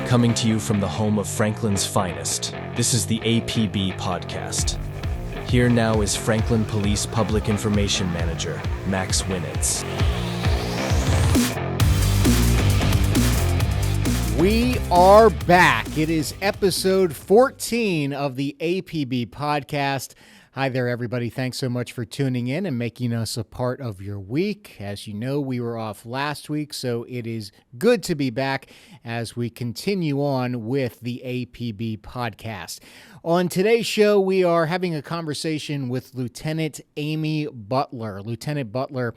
Coming to you from the home of Franklin's finest, this is the APB podcast. Here now is Franklin Police Public Information Manager, Max Winitz. We are back. It is episode 14 of the APB podcast. Hi there, everybody. Thanks so much for tuning in and making us a part of your week. As you know, we were off last week, so it is good to be back as we continue on with the APB podcast. On today's show, we are having a conversation with Lieutenant Amy Butler. Lieutenant Butler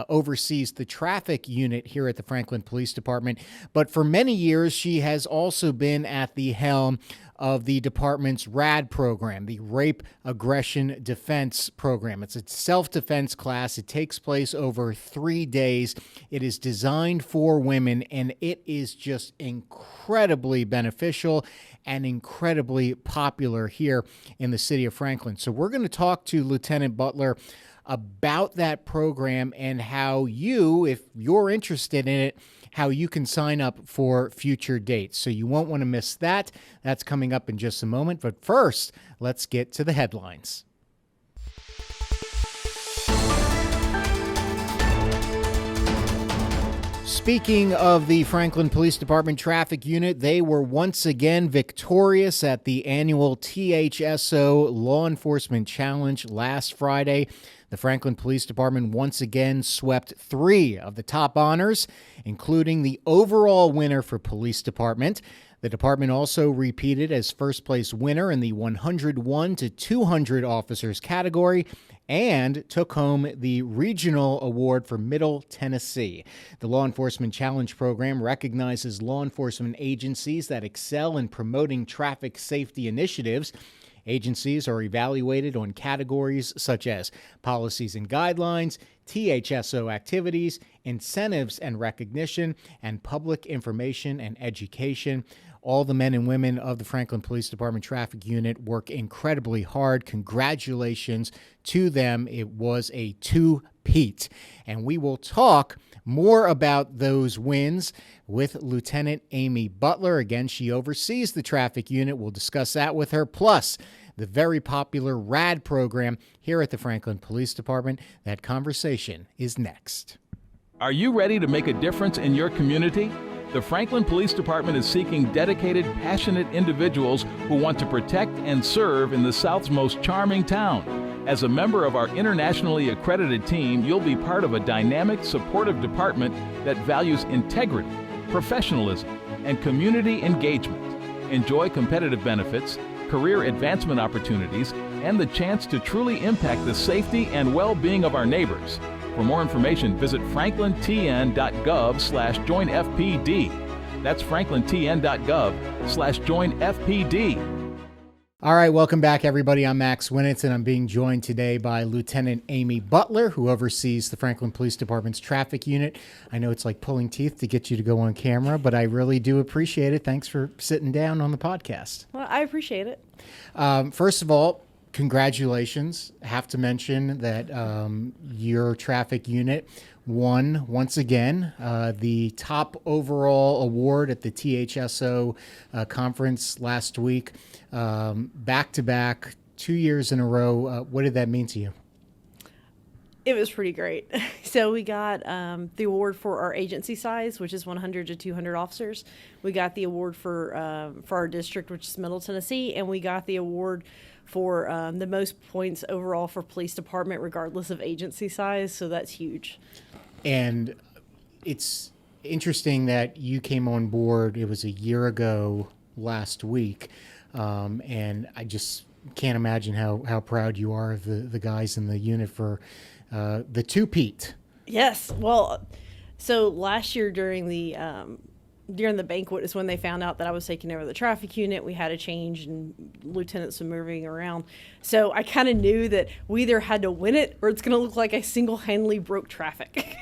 oversees the traffic unit here at the Franklin Police Department, but for many years, she has also been at the helm of the department's R.A.D program, the Rape Aggression Defense Program. It's a self-defense class. It takes place over 3 days. It is designed for women, and it is just incredibly beneficial and incredibly popular here in the city of Franklin. So we're going to talk to Lieutenant Butler about that program and how you, if you're interested in it, how you can sign up for future dates. So you won't want to miss that. That's coming up in just a moment. But first, let's get to the headlines. Speaking of the Franklin Police Department Traffic Unit, they were once again victorious at the annual THSO Law Enforcement Challenge last Friday. The Franklin Police Department once again swept 3 of the top honors, including the overall winner for Police Department. The department also repeated as first place winner in the 101 to 200 officers category and took home the regional award for Middle Tennessee. The Law Enforcement Challenge Program recognizes law enforcement agencies that excel in promoting traffic safety initiatives. Agencies are evaluated on categories such as policies and guidelines, THSO activities, incentives and recognition, and public information and education. All the men and women of the Franklin Police Department Traffic Unit work incredibly hard. Congratulations to them. It was a two-peat. And we will talk more about those wins with Lieutenant Amy Butler. Again, she oversees the traffic unit. We'll discuss that with her. Plus, the very popular R.A.D program here at the Franklin Police Department. That conversation is next. Are you ready to make a difference in your community? The Franklin Police Department is seeking dedicated, passionate individuals who want to protect and serve in the South's most charming town. As a member of our internationally accredited team, you'll be part of a dynamic, supportive department that values integrity, professionalism, and community engagement. Enjoy competitive benefits, career advancement opportunities, and the chance to truly impact the safety and well-being of our neighbors. For more information, visit franklintn.gov/joinfpd. That's franklintn.gov/joinfpd. All right, welcome back, everybody. I'm Max Winitz, and I'm being joined today by Lieutenant Amy Butler, who oversees the Franklin Police Department's traffic unit. I know it's like pulling teeth to get you to go on camera, but I really do appreciate it. Thanks for sitting down on the podcast. Well, I appreciate it. First of all, congratulations. I have to mention that your traffic unit won once again the top overall award at the THSO conference last week, back-to-back, 2 years in a row. What did that mean to you? It was pretty great. So we got the award for our agency size, which is 100 to 200 officers. We got the award for our district, which is Middle Tennessee, and we got the award for the most points overall for police department, regardless of agency size. So that's huge. And it's interesting that you came on board, it was a year ago last week, and I just can't imagine how proud you are of the guys in the unit for the two-peat. Yes. Well, so last year during the banquet is when they found out that I was taking over the traffic unit. We had a change and lieutenants were moving around. So I kind of knew that we either had to win it or it's going to look like I single-handedly broke traffic.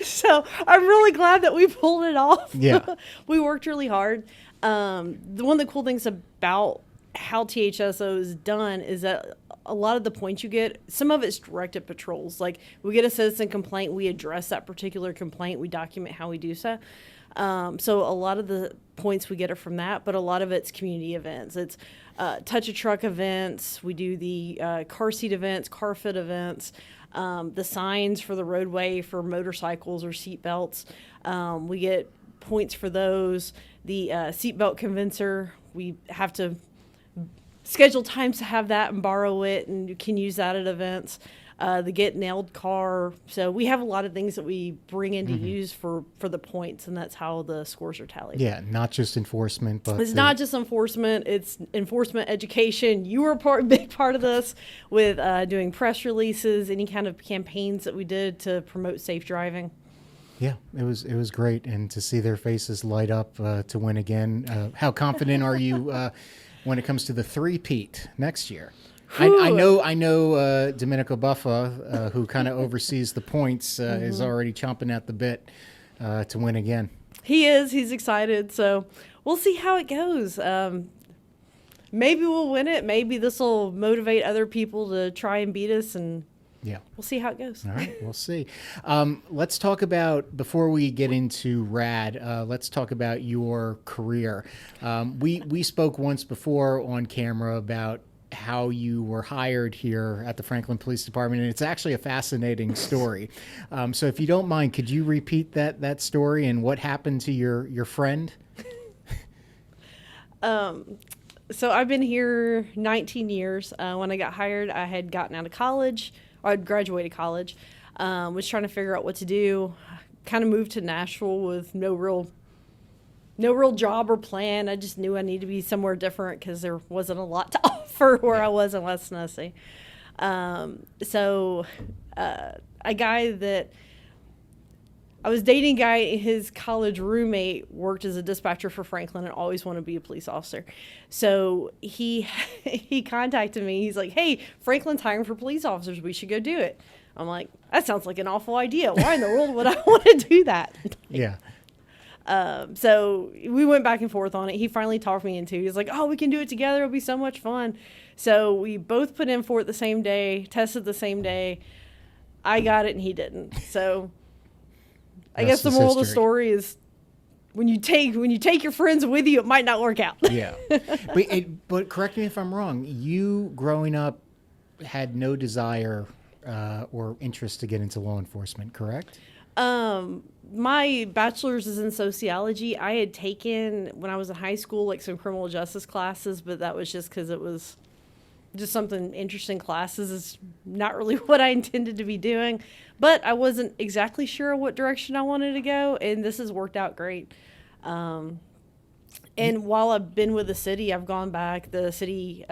So I'm really glad that we pulled it off. Yeah. We worked really hard. One of the cool things about how THSO is done is that a lot of the points you get, some of it's directed patrols. Like we get a citizen complaint, we address that particular complaint, we document how we do so. So a lot of the points we get are from that, but a lot of it's community events. It's touch a truck events. We do the car seat events, car fit events, the signs for the roadway for motorcycles or seat belts. We get points for those. The seatbelt convincer, we have to schedule times to have that and borrow it, and you can use that at events. The get nailed car. So we have a lot of things that we bring in to use for the points, and that's how the scores are tallied. Yeah, not just enforcement, but it's not just enforcement. It's enforcement education. You were a big part of this with doing press releases, any kind of campaigns that we did to promote safe driving. Yeah, it was great, and to see their faces light up to win again. How confident are you when it comes to the three-peat next year? I know Domenico Buffa, who kind of oversees the points, is already chomping at the bit to win again. He's excited, so we'll see how it goes. Maybe we'll win it. Maybe this will motivate other people to try and beat us, and yeah, we'll see how it goes. All right, we'll see. Let's talk about, before we get into R.A.D, let's talk about your career. We spoke once before on camera about how you were hired here at the Franklin Police Department, and it's actually a fascinating story. So if you don't mind, could you repeat that story and what happened to your friend? So I've been here 19 years. When I got hired, I had gotten out of college, or I'd graduated college, was trying to figure out what to do, kind of moved to Nashville with no real job or plan. I just knew I needed to be somewhere different because there wasn't a lot to offer where I was in West Tennessee. So a guy that I was dating, his college roommate worked as a dispatcher for Franklin and always wanted to be a police officer. So he contacted me. He's like, "Hey, Franklin's hiring for police officers. We should go do it." I'm like, "That sounds like an awful idea. Why in the world would I want to do that?" Yeah. So we went back and forth on it. He finally talked me into it. He's like, "Oh, we can do it together. It'll be so much fun." So we both put in for it the same day, tested the same day. I got it and he didn't. So I guess the moral of the story is when you take your friends with you, it might not work out. Yeah. But correct me if I'm wrong. You growing up had no desire or interest to get into law enforcement, correct? My bachelor's is in sociology. I had taken, when I was in high school, like some criminal justice classes, but that was just because it was just something interesting classes. It's not really what I intended to be doing, but I wasn't exactly sure what direction I wanted to go, and this has worked out great. And while I've been with the city, I've gone back. The city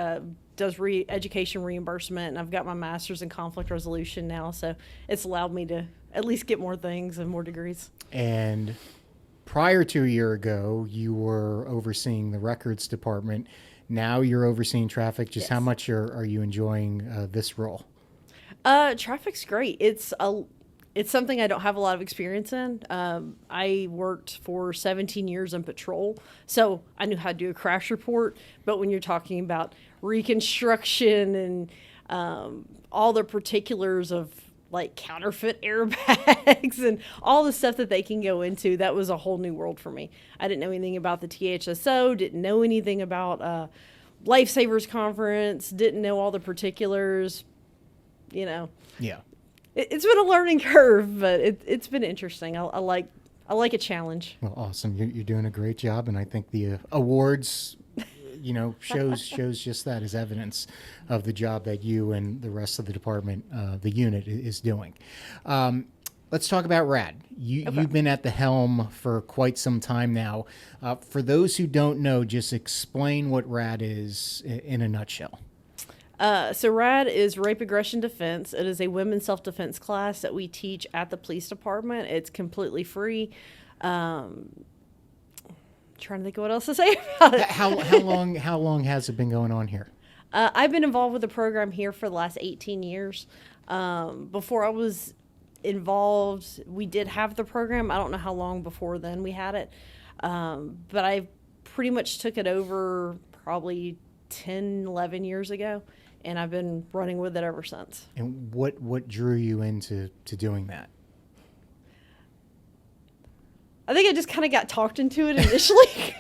does education reimbursement, and I've got my master's in conflict resolution now, so it's allowed me to at least get more things and more degrees. And prior to a year ago, you were overseeing the records department. Now you're overseeing traffic. Just how much are you enjoying this role? Traffic's great. It's something I don't have a lot of experience in. I worked for 17 years in patrol, so I knew how to do a crash report. But when you're talking about reconstruction and all the particulars of like counterfeit airbags and all the stuff that they can go into, that was a whole new world for me. I didn't know anything about the THSO, didn't know anything about Lifesavers Conference, didn't know all the particulars, Yeah. It's been a learning curve, but it's been interesting. I like a challenge. Well, awesome. You're doing a great job, and I think the awards, shows just that as evidence of the job that you and the rest of the department, the unit, is doing. Let's talk about R.A.D. You've been at the helm for quite some time now. For those who don't know, just explain what R.A.D is in a nutshell. So R.A.D is Rape Aggression Defense. It is a women's self-defense class that we teach at the police department. It's completely free. Trying to think of what else to say about it. How long has it been going on here? I've been involved with the program here for the last 18 years. Before I was involved, we did have the program. I don't know how long before then we had it. But I pretty much took it over probably 10, 11 years ago and I've been running with it ever since. And what drew you into doing that? I think I just kind of got talked into it initially.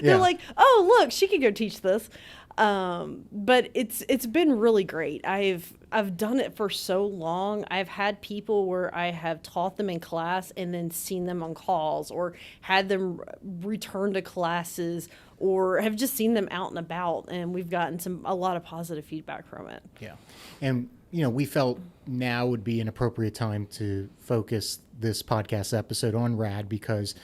They're like, "Oh, look, she could go teach this." But it's been really great. I've done it for so long. I've had people where I have taught them in class and then seen them on calls, or had them return to classes, or have just seen them out and about, and we've gotten a lot of positive feedback from it. Yeah. And we felt now would be an appropriate time to focus this podcast episode on R.A.D, because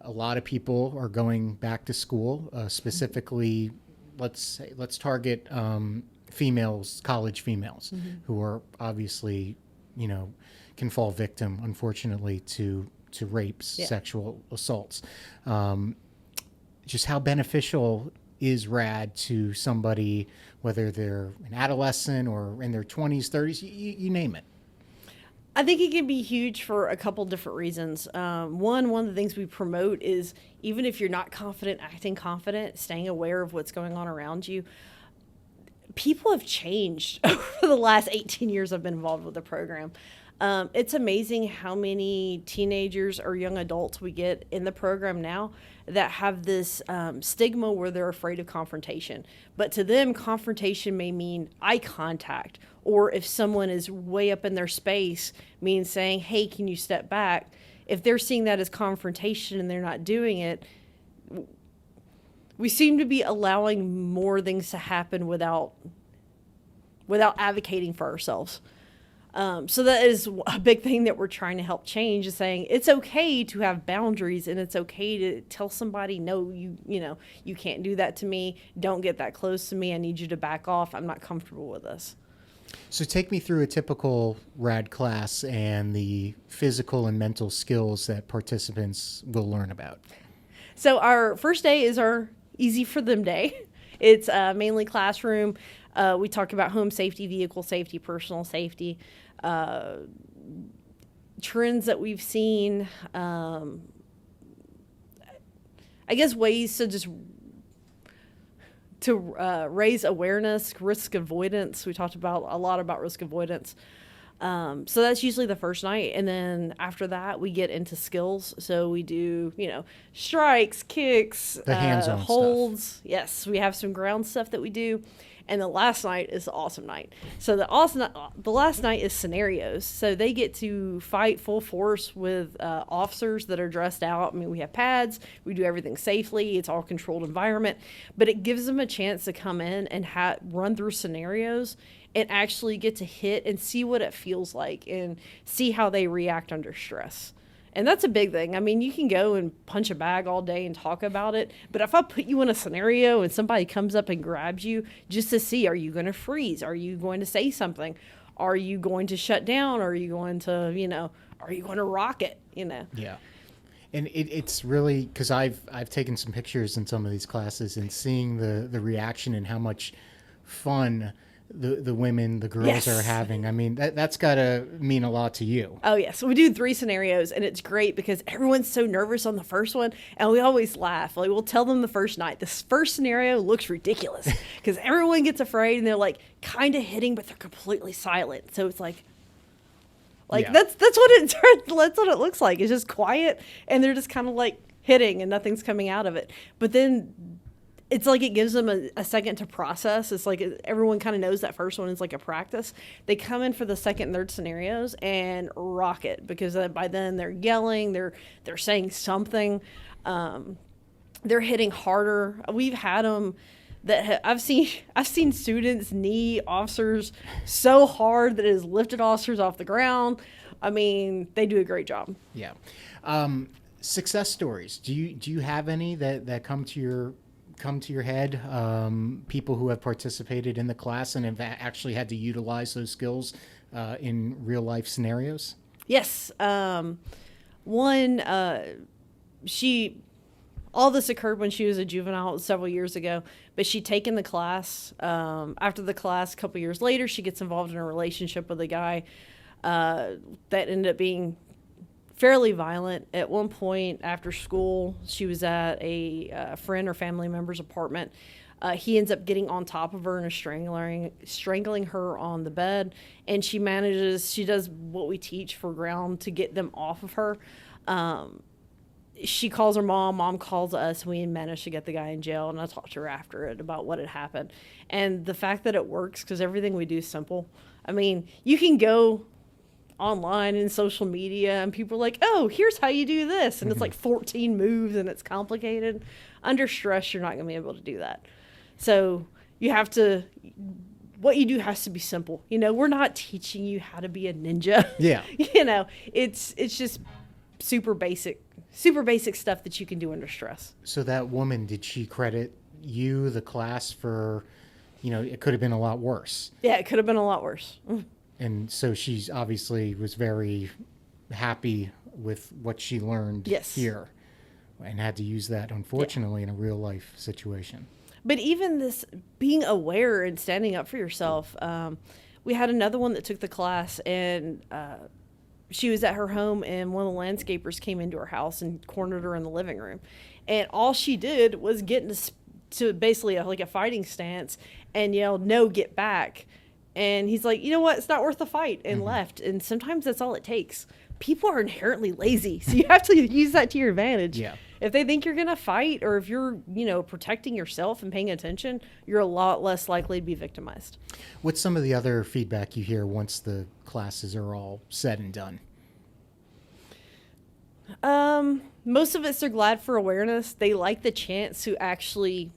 a lot of people are going back to school, specifically, let's target females, college females, who are obviously, can fall victim, unfortunately, to rapes, sexual assaults. Just how beneficial is R.A.D to somebody, whether they're an adolescent or in their 20s, 30s, you name it? I think it can be huge for a couple different reasons. One of the things we promote is, even if you're not confident, acting confident, staying aware of what's going on around you. People have changed over the last 18 years I've been involved with the program. It's amazing how many teenagers or young adults we get in the program now that have this stigma where they're afraid of confrontation. But to them, confrontation may mean eye contact, or if someone is way up in their space, means saying, "Hey, can you step back?" If they're seeing that as confrontation and they're not doing it, we seem to be allowing more things to happen without advocating for ourselves. So that is a big thing that we're trying to help change, is saying it's okay to have boundaries, and it's okay to tell somebody, "No, you can't do that to me. Don't get that close to me. I need you to back off. I'm not comfortable with this." So take me through a typical R.A.D class and the physical and mental skills that participants will learn about. So our first day is our easy for them day. It's mainly classroom. We talk about home safety, vehicle safety, personal safety, trends that we've seen, I guess ways to raise awareness, risk avoidance. We talked about a lot about risk avoidance. So that's usually the first night. And then after that, we get into skills. So we do, strikes, kicks, the hands-on holds. stuff. Yes, we have some ground stuff that we do. And the last night is the awesome night. So the last night is scenarios. So they get to fight full force with officers that are dressed out. I mean, we have pads. We do everything safely. It's all controlled environment. But it gives them a chance to come in and run through scenarios and actually get to hit and see what it feels like and see how they react under stress. And that's a big thing. I mean, you can go and punch a bag all day and talk about it, but if I put you in a scenario and somebody comes up and grabs you just to see, are you going to freeze? Are you going to say something? Are you going to shut down? Are you going to, are you going to rock it? Yeah. And it's really, because I've taken some pictures in some of these classes, and seeing the reaction and how much fun the women, the girls are having. I mean, that's got to mean a lot to you. Oh, yeah. So we do 3 scenarios, and it's great because everyone's so nervous on the first one, and we always laugh. Like, we'll tell them the first night, this first scenario looks ridiculous because everyone gets afraid, and they're like kind of hitting, but they're completely silent. So it's like yeah. that's what it looks like. It's just quiet, and they're just kind of like hitting, and nothing's coming out of it. But then it's like it gives them a second to process. It's like everyone kind of knows that first one is like a practice. They come in for the second and third scenarios and rock it, because by then they're yelling, they're saying something, they're hitting harder. We've had them that I've seen students knee officers so hard that it has lifted officers off the ground. I mean, they do a great job. Yeah. Success stories. Do you have any that come to your head? People who have participated in the class and have actually had to utilize those skills in real life scenarios? Yes. One, all this occurred when she was a juvenile several years ago, but she'd taken the class. After the class, a couple years later, she gets involved in a relationship with a guy that ended up being fairly violent. At one point after school, she was at a friend or family member's apartment. He ends up getting on top of her and strangling her on the bed. And she does what we teach for ground to get them off of her. She calls her mom calls us, and we managed to get the guy in jail. And I talked to her after it about what had happened. And the fact that it works, because everything we do is simple. I mean, you can go online and social media and people are like, oh, here's how you do this. And it's like 14 moves and it's complicated. Under stress, you're not going to be able to do that. So what you do has to be simple. We're not teaching you how to be a ninja. Yeah. It's just super basic stuff that you can do under stress. So that woman, did she credit you, the class, for, it could have been a lot worse? Yeah, it could have been a lot worse. And so she's obviously was very happy with what she learned here and had to use that, unfortunately, in a real life situation. But even this being aware and standing up for yourself, we had another one that took the class, and she was at her home, and one of the landscapers came into her house and cornered her in the living room. And all she did was get to basically like a fighting stance and yell, "No, get back." And he's like, you know what? It's not worth the fight, and left. And sometimes that's all it takes. People are inherently lazy, so you have to use that to your advantage. Yeah. If they think you're going to fight, or if you're, protecting yourself and paying attention, you're a lot less likely to be victimized. What's some of the other feedback you hear once the classes are all said and done? Most of it's they're glad for awareness. They like the chance to actually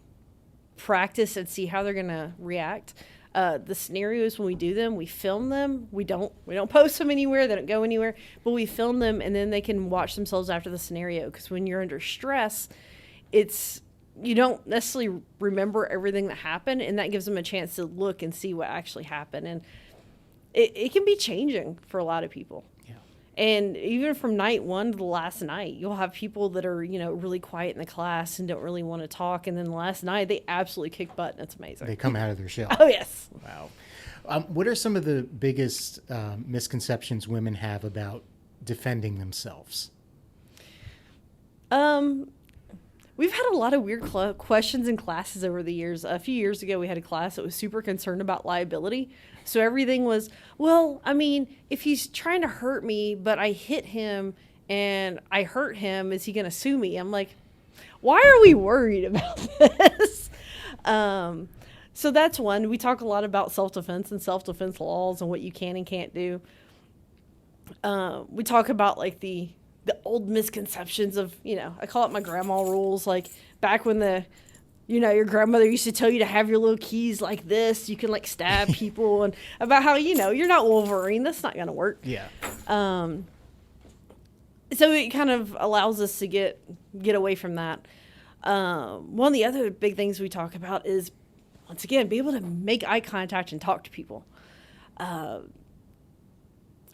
practice and see how they're going to react. The scenarios, when we do them, we film them. We don't post them anywhere. They don't go anywhere, but we film them, and then they can watch themselves after the scenario. Because when you're under stress, you don't necessarily remember everything that happened, and that gives them a chance to look and see what actually happened. And it can be changing for a lot of people. Yeah. And even from night one to the last night, you'll have people that are, really quiet in the class and don't really want to talk. And then the last night, they absolutely kick butt, and it's amazing. They come out of their shell. Oh, yes. Wow. What are some of the biggest misconceptions women have about defending themselves? We've had a lot of weird questions in classes over the years. A few years ago, we had a class that was super concerned about liability. So everything was, well, I mean, if he's trying to hurt me, but I hit him and I hurt him, is he going to sue me? I'm like, why are we worried about this? So that's one. We talk a lot about self-defense and self-defense laws and what you can and can't do. We talk about like the old misconceptions of, I call it my grandma rules. Like back when your grandmother used to tell you to have your little keys like this, you can like stab people, and about how, you're not Wolverine. That's not going to work. Yeah. So it kind of allows us to get away from that. One of the other big things we talk about is, once again, be able to make eye contact and talk to people. I've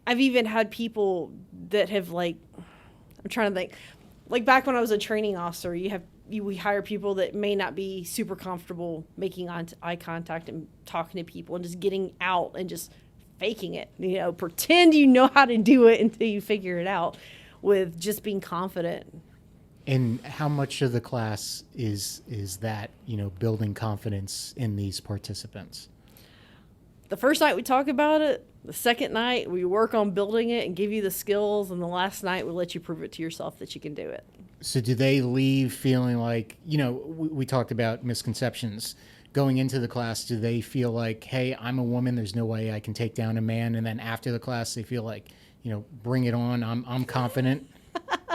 even had people that have I'm trying to think, like back when I was a training officer, we hire people that may not be super comfortable making eye contact and talking to people and just getting out and just faking it. Pretend you know how to do it until you figure it out, with just being confident. And how much of the class is that, building confidence in these participants? The first night we talk about it. The second night we work on building it and give you the skills. And the last night we let you prove it to yourself that you can do it. So do they leave feeling like, we talked about misconceptions going into the class. Do they feel like, hey, I'm a woman, there's no way I can take down a man? And then after the class, they feel like, bring it on. I'm confident.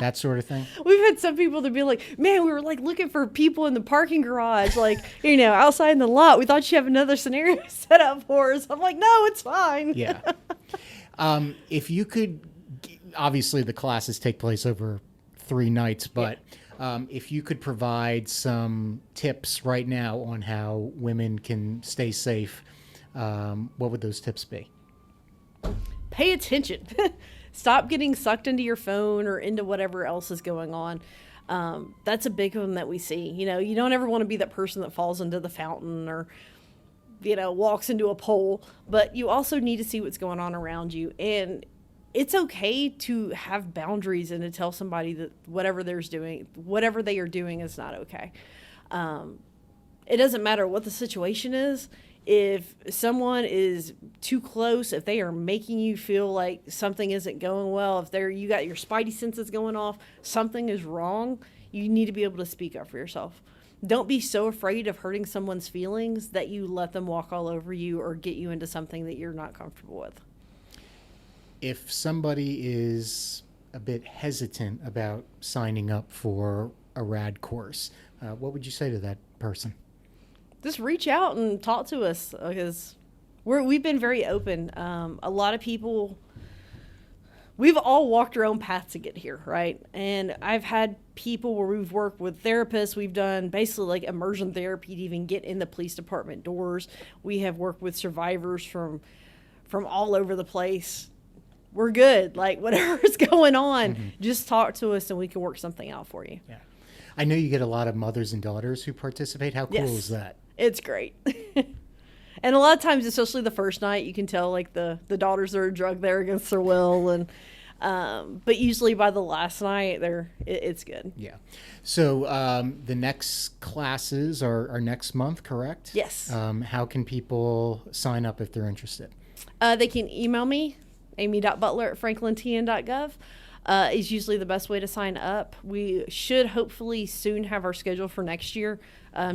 That sort of thing. We've had some people that be like, man, we were looking for people in the parking garage, outside in the lot. We thought you have another scenario set up for us. I'm like, no, it's fine. Yeah. If you could, obviously the classes take place over 3 nights, but if you could provide some tips right now on how women can stay safe, what would those tips be? Pay attention. Stop getting sucked into your phone or into whatever else is going on. That's a big one that we see. You don't ever want to be that person that falls into the fountain or, walks into a pole, but you also need to see what's going on around you. And it's okay to have boundaries and to tell somebody that whatever they are doing is not okay. it doesn't matter what the situation is. If someone is too close, if they are making you feel like something isn't going well, if you got your spidey senses going off, something is wrong, you need to be able to speak up for yourself. Don't be so afraid of hurting someone's feelings that you let them walk all over you or get you into something that you're not comfortable with. If somebody is a bit hesitant about signing up for a R.A.D course, what would you say to that person? Just reach out and talk to us, because we've been very open. A lot of people, we've all walked our own path to get here, right? And I've had people where we've worked with therapists. We've done basically like immersion therapy to even get in the police department doors. We have worked with survivors from all over the place. We're good. Like, whatever's going on, just talk to us and we can work something out for you. Yeah. I know you get a lot of mothers and daughters who participate. How cool is that? It's great. And a lot of times, especially the first night, you can tell like the daughters are drugged there against their will, and but usually by the last night, it's good. Yeah. So the next classes are next month, correct? Yes. How can people sign up if they're interested? They can email me, amy.butler@franklintn.gov. Is usually the best way to sign up. We should hopefully soon have our schedule for next year.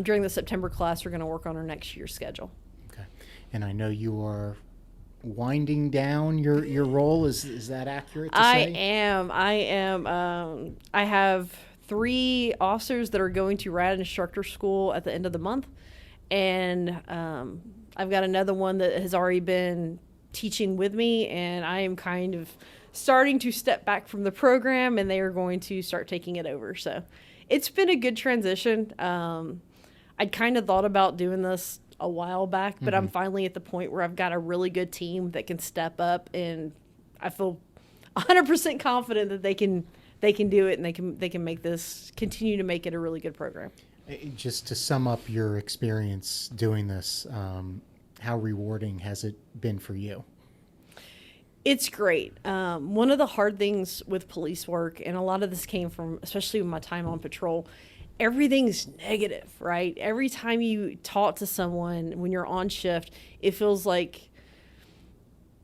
During the September class, we're going to work on our next year's schedule. Okay. And I know you are winding down your role. Is that accurate to say? I am. I have 3 officers that are going to R.A.D instructor school at the end of the month. And I've got another one that has already been teaching with me, and I am kind of starting to step back from the program, and they are going to start taking it over. So it's been a good transition. I'd kind of thought about doing this a while back, but I'm finally at the point where I've got a really good team that can step up, and I feel 100% confident that they can do it, and they can make this, continue to make it a really good program. Just to sum up your experience doing this, how rewarding has it been for you? It's great. One of the hard things with police work, and a lot of this came from, especially with my time on patrol, everything's negative, right? Every time you talk to someone when you're on shift, it feels like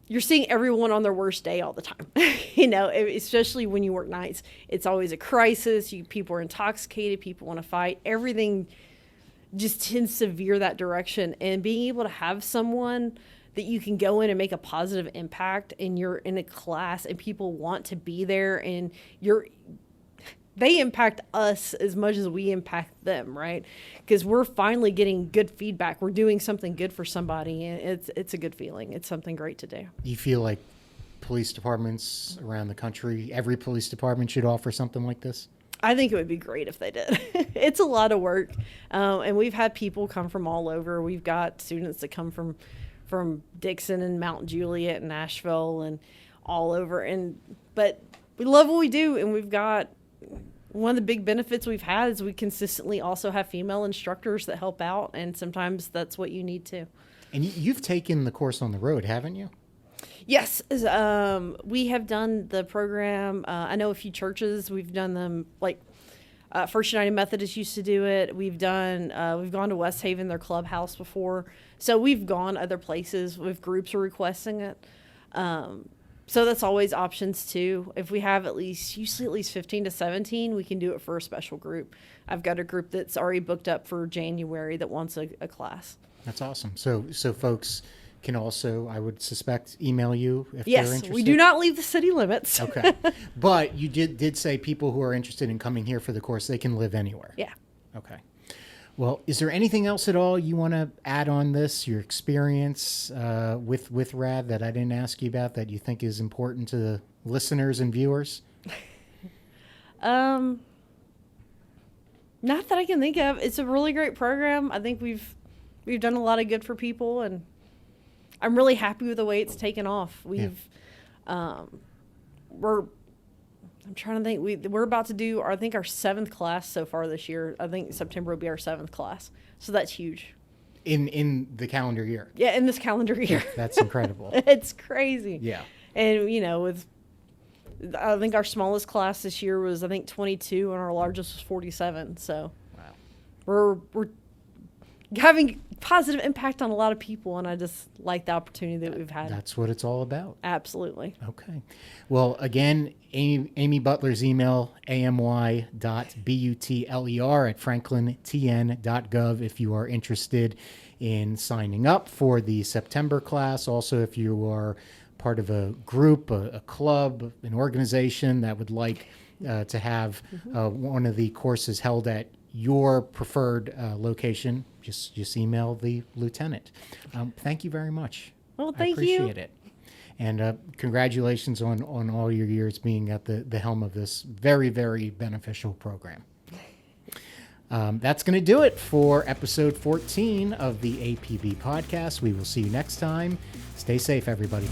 you're seeing everyone on their worst day all the time. Especially when you work nights, it's always a crisis. People are intoxicated. People want to fight. Everything just tends to veer that direction. And being able to have someone that you can go in and make a positive impact, and you're in a class and people want to be there, and they impact us as much as we impact them, right? Because we're finally getting good feedback. We're doing something good for somebody, and it's a good feeling. It's something great to do. You feel like police departments around the country, every police department should offer something like this? I think it would be great if they did. It's a lot of work, and we've had people come from all over. We've got students that come from Dixon and Mount Juliet and Nashville and all over. But we love what we do, and we've got one of the big benefits we've had is we consistently also have female instructors that help out, and sometimes that's what you need too. And you've taken the course on the road, haven't you? Yes. We have done the program. I know a few churches, we've done them, like First United Methodist used to do it. We've gone to West Haven, their clubhouse before. So we've gone other places with groups are requesting it. So that's always options too. If we have usually at least 15 to 17, we can do it for a special group. I've got a group that's already booked up for January that wants a class. That's awesome. So folks can also, I would suspect, email you if they're interested? Yes, we do not leave the city limits. Okay. But you did say people who are interested in coming here for the course, they can live anywhere. Yeah. Okay. Well, is there anything else at all you want to add on this, your experience with R.A.D that I didn't ask you about that you think is important to the listeners and viewers? Not that I can think of. It's a really great program. I think we've done a lot of good for people, and I'm really happy with the way it's taken off. I'm trying to think. We're about to do, I think, our 7th class so far this year. I think September will be our 7th class. So that's huge. In the calendar year? Yeah, in this calendar year. That's incredible. It's crazy. Yeah. And, I think our smallest class this year was, 22, and our largest was 47. So wow. we're having positive impact on a lot of people, and I just like the opportunity that we've had. That's what it's all about. Absolutely. Okay. Well, again, Amy Butler's email, amy.butler@franklintn.gov if you are interested in signing up for the September class. Also, if you are part of a group, a club, an organization that would like to have one of the courses held at your preferred location, just email the lieutenant. Thank you very much. Well, I thank you. appreciate it. And congratulations on all your years being at the helm of this very, very beneficial program. That's going to do it for episode 14 of the APB podcast. We will see you next time. Stay safe, everybody.